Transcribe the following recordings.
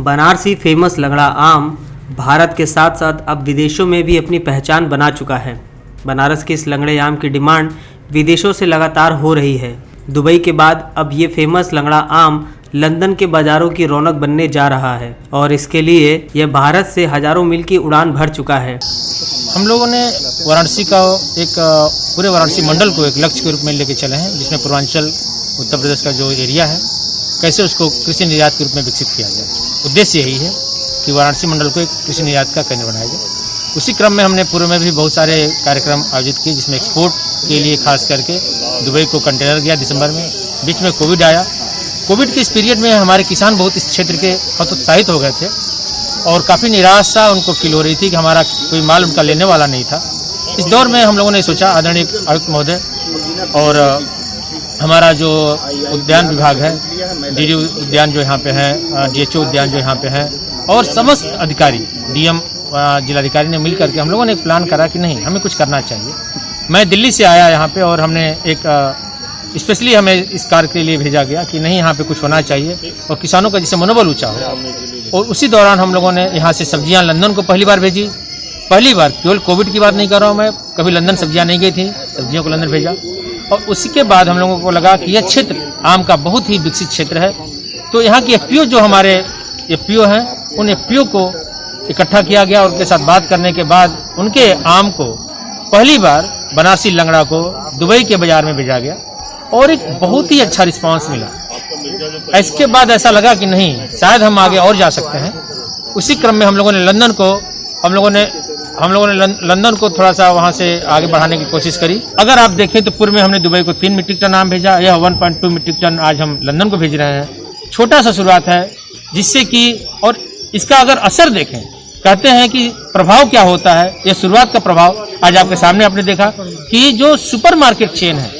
Banarasi famous लंगड़ा आम भारत के साथ साथ अब विदेशों में भी अपनी पहचान बना चुका है। बनारस के इस लंगड़े आम की डिमांड विदेशों से लगातार हो रही है। दुबई के बाद अब ये फेमस लंगड़ा आम लंदन के बाज़ारों की रौनक बनने जा रहा है और इसके लिए यह भारत से हज़ारों मील की उड़ान भर चुका है। हम लोगों ने वाराणसी का एक पूरे वाराणसी मंडल को एक लक्ष्य के रूप में लेके चले हैं, जिसमें पूर्वांचल उत्तर प्रदेश का जो एरिया है कैसे उसको कृषि निर्यात के रूप में विकसित किया जाए। उद्देश्य यही है कि वाराणसी मंडल को एक कृषि निर्यात का केंद्र बनाया जाए। उसी क्रम में हमने पूर्व में भी बहुत सारे कार्यक्रम आयोजित किए, जिसमें एक्सपोर्ट के लिए खास करके दुबई को कंटेनर गया दिसंबर में। बीच में कोविड आया। कोविड के इस पीरियड में हमारे किसान बहुत इस क्षेत्र के हतोत्साहित हो गए थे और काफ़ी निराशा उनको फील हो रही थी कि हमारा कोई माल उनका लेने वाला नहीं था। इस दौर में हम लोगों ने सोचा, आदरणीय आयुक्त महोदय और हमारा जो उद्यान विभाग है, डीडी उद्यान जो यहाँ पे है, डीएचओ उद्यान जो यहाँ पे है, और समस्त अधिकारी, डीएम जिलाधिकारी ने मिल करके हम लोगों ने एक प्लान करा कि नहीं, हमें कुछ करना चाहिए। मैं दिल्ली से आया यहाँ पे और हमने एक स्पेशली हमें इस कार्य के लिए भेजा गया कि नहीं, यहाँ पे कुछ होना चाहिए और किसानों का जिससे मनोबल ऊंचा हो। और उसी दौरान हम लोगों ने यहाँ से सब्जियाँ लंदन को पहली बार भेजी। पहली बार, केवल कोविड की बात नहीं कर रहा हूँ मैं, कभी लंदन सब्जियाँ नहीं गई थी, सब्जियों को लंदन भेजा। और उसी के बाद हम लोगों को लगा कि यह क्षेत्र आम का बहुत ही विकसित क्षेत्र है, तो यहाँ की एफपीओ जो हमारे एफपीओ हैं, उन एफपीओ को इकट्ठा किया गया और उनके साथ बात करने के बाद उनके आम को पहली बार बनारसी लंगड़ा को दुबई के बाजार में भेजा गया और एक बहुत ही अच्छा रिस्पांस मिला। इसके बाद ऐसा लगा कि नहीं, शायद हम आगे और जा सकते हैं। उसी क्रम में हम लोगों ने लंदन को थोड़ा सा वहाँ से आगे बढ़ाने की कोशिश करी। अगर आप देखें तो पूर्व में हमने दुबई को 3 मीट्रिक टन आम भेजा, यह 1.2 मीट्रिक टन आज हम लंदन को भेज रहे हैं। छोटा सा शुरुआत है, जिससे कि और इसका अगर असर देखें, कहते हैं कि प्रभाव क्या होता है, यह शुरुआत का प्रभाव आज आपके सामने आपने देखा कि जो सुपरमार्केट चेन है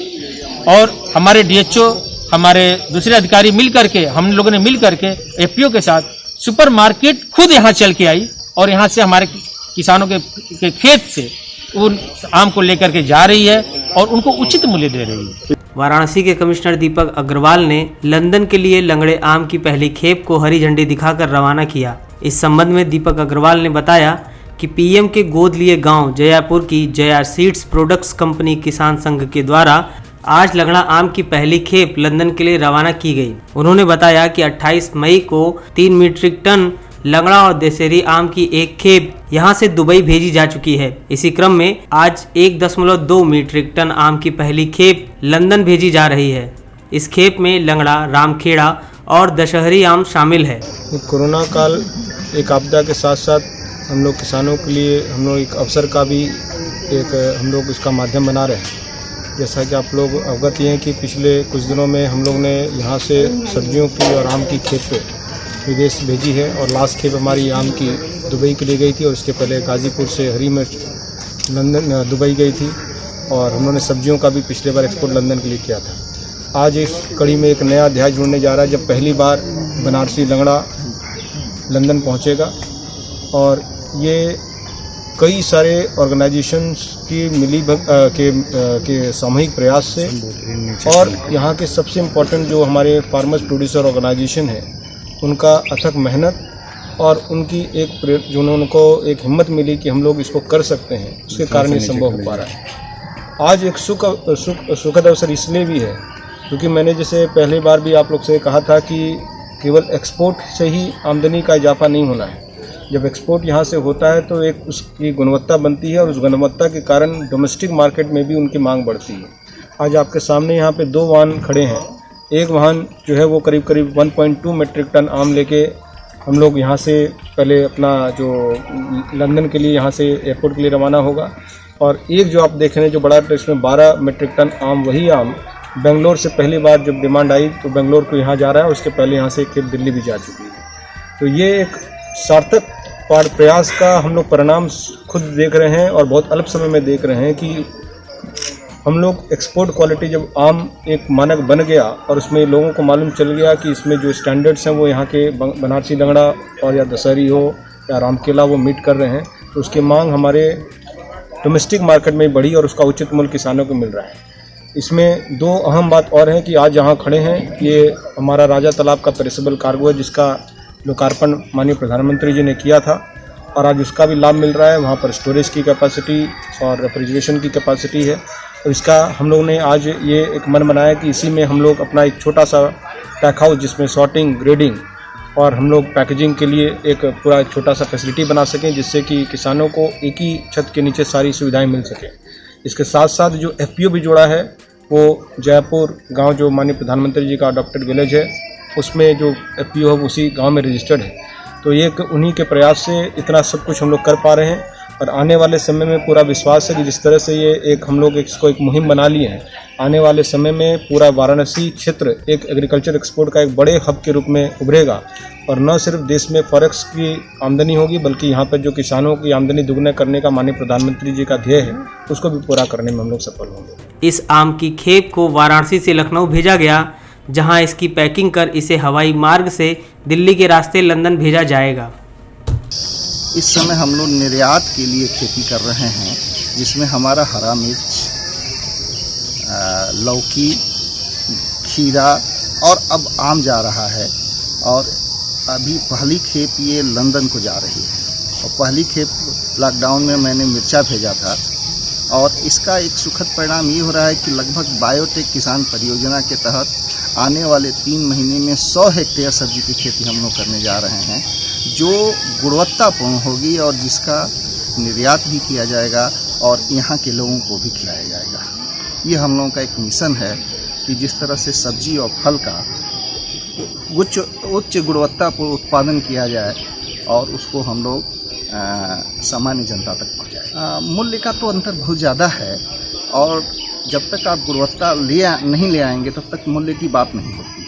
और हमारे डीएचओ, हमारे दूसरे अधिकारी मिल करके, हम लोगों ने मिल करके एफपीओ के साथ सुपरमार्केट खुद यहाँ चल के आई और यहाँ से हमारे किसानों के खेत से उन आम को लेकर के जा रही है और उनको उचित मूल्य दे रही है। वाराणसी के कमिश्नर दीपक अग्रवाल ने लंदन के लिए लंगड़े आम की पहली खेप को हरी झंडी दिखाकर रवाना किया। इस संबंध में दीपक अग्रवाल ने बताया कि पीएम के गोद लिए गांव जयापुर की JR सीड्स प्रोडक्ट्स कंपनी किसान संघ के द्वारा आज लंगड़ा आम की पहली खेप लंदन के लिए रवाना की गई। उन्होंने बताया कि 28 मई को 3 मीट्रिक टन लंगड़ा और दशहरी आम की एक खेप यहां से दुबई भेजी जा चुकी है। इसी क्रम में आज 1.2 मीट्रिक टन आम की पहली खेप लंदन भेजी जा रही है। इस खेप में लंगड़ा, रामखेड़ा और दशहरी आम शामिल है। कोरोना काल एक आपदा के साथ साथ हम लोग किसानों के लिए हम लोग एक अवसर का भी हम लोग इसका माध्यम बना रहे हैं। जैसा कि आप लोग अवगत हैं कि पिछले कुछ दिनों में हम लोग ने यहाँ से सब्जियों की और आम की खेप विदेश भेजी है और लास्ट खेप हमारी आम की दुबई के लिए गई थी और उसके पहले गाज़ीपुर से हरी मिर्च दुबई गई थी और हम लोगों ने सब्जियों का भी पिछले बार एक्सपोर्ट लंदन के लिए किया था। आज इस कड़ी में एक नया अध्याय जुड़ने जा रहा है, जब पहली बार बनारसी लंगड़ा लंदन पहुँचेगा और ये कई सारे ऑर्गेनाइजेशंस की के सामूहिक प्रयास से और यहाँ के सबसे इम्पोर्टेंट जो हमारे फार्मर्स प्रोड्यूसर ऑर्गेनाइजेशन है, उनका अथक मेहनत और उनकी जो उनको एक हिम्मत मिली कि हम लोग इसको कर सकते हैं, उसके कारण ये संभव हो पा रहा है। आज एक सुखद अवसर इसलिए भी है क्योंकि मैंने जैसे पहली बार भी आप लोग से कहा था कि केवल एक्सपोर्ट से ही आमदनी का इजाफा नहीं होना है। जब एक्सपोर्ट यहाँ से होता है तो एक उसकी गुणवत्ता बनती है और उस गुणवत्ता के कारण डोमेस्टिक मार्केट में भी उनकी मांग बढ़ती है। आज आपके सामने यहाँ पे 2 वाहन खड़े हैं। एक वाहन जो है वो करीब 1.2 मीट्रिक टन आम लेके हम लोग यहाँ से पहले अपना जो लंदन के लिए यहाँ से एयरपोर्ट के लिए रवाना होगा और एक जो आप देख रहे हैं जो बड़ा, इसमें 12 मीट्रिक टन आम, वही आम बेंगलोर से पहली बार जब डिमांड आई तो बेंगलोर को यहाँ जा रहा है। उसके पहले यहाँ से एक खेप दिल्ली भी जा चुकी है। तो ये एक सार्थक प्रयास का हम लोग परिणाम खुद देख रहे हैं और बहुत अल्प समय में देख रहे हैं कि हम लोग एक्सपोर्ट क्वालिटी, जब आम एक मानक बन गया और उसमें लोगों को मालूम चल गया कि इसमें जो स्टैंडर्ड्स हैं वो यहाँ के बनारसी लंगड़ा और या दशहरी हो या रामकेला वो मीट कर रहे हैं, तो उसकी मांग हमारे डोमेस्टिक मार्केट में बढ़ी और उसका उचित मूल्य किसानों को मिल रहा है। इसमें 2 अहम बात और हैं कि आज यहाँ खड़े हैं, ये हमारा राजा तालाब का पेरिसेबल कार्गो है जिसका लोकार्पण माननीय प्रधानमंत्री जी ने किया था और आज उसका भी लाभ मिल रहा है। वहाँ पर स्टोरेज की कैपेसिटी और रेफ्रिजरेशन की कैपेसिटी है। तो इसका हम लोग ने आज ये एक मन बनाया कि इसी में हम लोग अपना एक छोटा सा पैक हाउस जिसमें सॉर्टिंग, ग्रेडिंग और हम लोग पैकेजिंग के लिए एक पूरा छोटा सा फैसिलिटी बना सकें, जिससे कि किसानों को एक ही छत के नीचे सारी सुविधाएं मिल सकें। इसके साथ साथ जो FPO भी जुड़ा है वो जयपुर गांव जो माननीय प्रधानमंत्री जी का अडॉप्टेड विलेज है, उसमें जो FPO है उसी गांव में रजिस्टर्ड है। तो ये उन्हीं के प्रयास से इतना सब कुछ हम लोग कर पा रहे हैं और आने वाले समय में पूरा विश्वास है कि जिस तरह से ये एक हम लोग इसको एक मुहिम बना लिए हैं, आने वाले समय में पूरा वाराणसी क्षेत्र एक एग्रीकल्चर एक्सपोर्ट का एक बड़े हब के रूप में उभरेगा और न सिर्फ देश में फॉरेक्स की आमदनी होगी बल्कि यहाँ पर जो किसानों की आमदनी दुगना करने का माननीय प्रधानमंत्री जी का ध्येय है उसको भी पूरा करने में हम लोग सफल होंगे। इस आम की खेप को वाराणसी से लखनऊ भेजा गया, जहां इसकी पैकिंग कर इसे हवाई मार्ग से दिल्ली के रास्ते लंदन भेजा जाएगा। इस समय हम लोग निर्यात के लिए खेती कर रहे हैं, जिसमें हमारा हरा मिर्च, लौकी, खीरा और अब आम जा रहा है। और अभी पहली खेप ये लंदन को जा रही है और पहली खेप लॉकडाउन में मैंने मिर्चा भेजा था और इसका एक सुखद परिणाम ये हो रहा है कि लगभग बायोटेक किसान परियोजना के तहत आने वाले 3 महीने में 100 हेक्टेयर सब्जी की खेती हम लोग करने जा रहे हैं, जो गुणवत्तापूर्ण होगी और जिसका निर्यात भी किया जाएगा और यहाँ के लोगों को भी खिलाया जाएगा। ये हम लोगों का एक मिशन है कि जिस तरह से सब्जी और फल का उच्च गुणवत्ता पर उत्पादन किया जाए और उसको हम लोग सामान्य जनता तक पहुँचाएं। मूल्य का तो अंतर बहुत ज़्यादा है और जब तक आप गुणवत्ता नहीं ले आएंगे तब तक मूल्य की बात नहीं होती।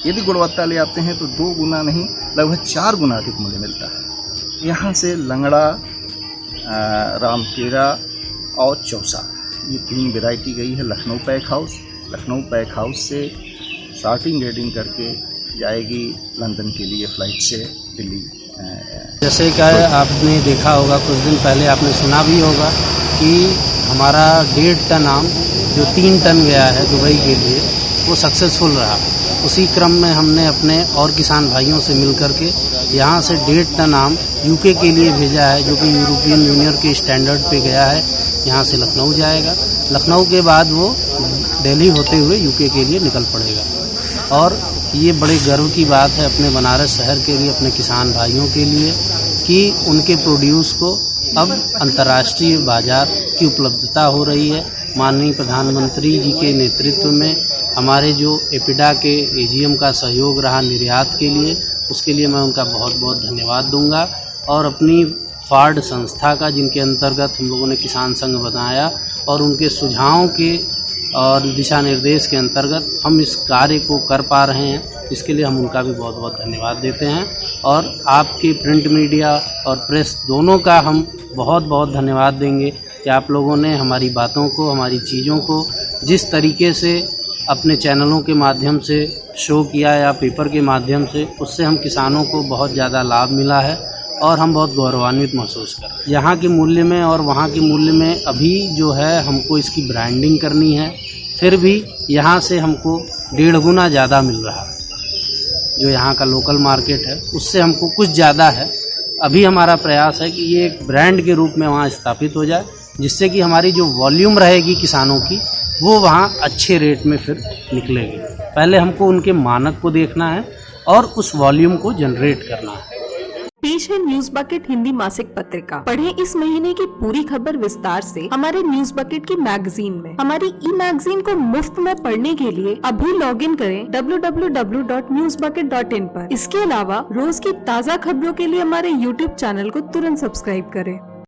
यदि गुणवत्ता ले आते हैं तो 2 गुना नहीं लगभग 4 गुना अधिक मूल्य मिलता है। यहाँ से लंगड़ा, रामकेरा और चौसा, ये 3 वैरायटी गई है Lucknow pack house. Lucknow pack house से सॉर्टिंग ग्रेडिंग करके जाएगी लंदन के लिए फ्लाइट से दिल्ली। जैसे कि आपने देखा होगा, कुछ दिन पहले आपने सुना भी होगा कि हमारा 1.5 टन आम जो 3 टन गया है दुबई के लिए, वो सक्सेसफुल रहा। उसी क्रम में हमने अपने और किसान भाइयों से मिलकर के यहाँ से 1.5 टन आम यूके के लिए भेजा है, जो कि यूरोपियन यूनियन के स्टैंडर्ड पे गया है। यहाँ से लखनऊ जाएगा, लखनऊ के बाद वो दिल्ली होते हुए यूके के लिए निकल पड़ेगा। और ये बड़े गर्व की बात है अपने बनारस शहर के लिए, अपने किसान भाइयों के लिए, कि उनके प्रोड्यूस को अब अंतर्राष्ट्रीय बाजार की उपलब्धता हो रही है। माननीय प्रधानमंत्री जी के नेतृत्व में हमारे जो एपिडा के एजीएम का सहयोग रहा निर्यात के लिए, उसके लिए मैं उनका बहुत बहुत धन्यवाद दूंगा। और अपनी फार्ड संस्था का, जिनके अंतर्गत हम लोगों ने किसान संघ बनाया, और उनके सुझावों के और दिशा निर्देश के अंतर्गत हम इस कार्य को कर पा रहे हैं, इसके लिए हम उनका भी बहुत बहुत धन्यवाद देते हैं। और आपके प्रिंट मीडिया और प्रेस दोनों का हम बहुत बहुत धन्यवाद देंगे कि आप लोगों ने हमारी बातों को, हमारी चीज़ों को जिस तरीके से अपने चैनलों के माध्यम से शो किया या पेपर के माध्यम से, उससे हम किसानों को बहुत ज़्यादा लाभ मिला है और हम बहुत गौरवान्वित महसूस कर रहे हैं। यहाँ के मूल्य में और वहाँ के मूल्य में अभी जो है हमको इसकी ब्रांडिंग करनी है, फिर भी यहाँ से हमको 1.5 गुना ज़्यादा मिल रहा है। जो यहाँ का लोकल मार्केट है उससे हमको कुछ ज़्यादा है। अभी हमारा प्रयास है कि ये एक ब्रांड के रूप में वहाँ स्थापित हो जाए, जिससे कि हमारी जो वॉल्यूम रहेगी किसानों की, वो वहाँ अच्छे रेट में फिर निकलेगी। पहले हमको उनके मानक को देखना है और उस वॉल्यूम को जनरेट करना है। पेश है न्यूज बकेट हिंदी मासिक पत्रिका। पढ़ें इस महीने की पूरी खबर विस्तार से हमारे न्यूज बकेट की मैगजीन में। हमारी ई मैगजीन को मुफ्त में पढ़ने के लिए अभी लॉग इन करें www.newsbucket.in पर। इसके अलावा रोज की ताज़ा खबरों के लिए हमारे YouTube चैनल को तुरंत सब्सक्राइब करें।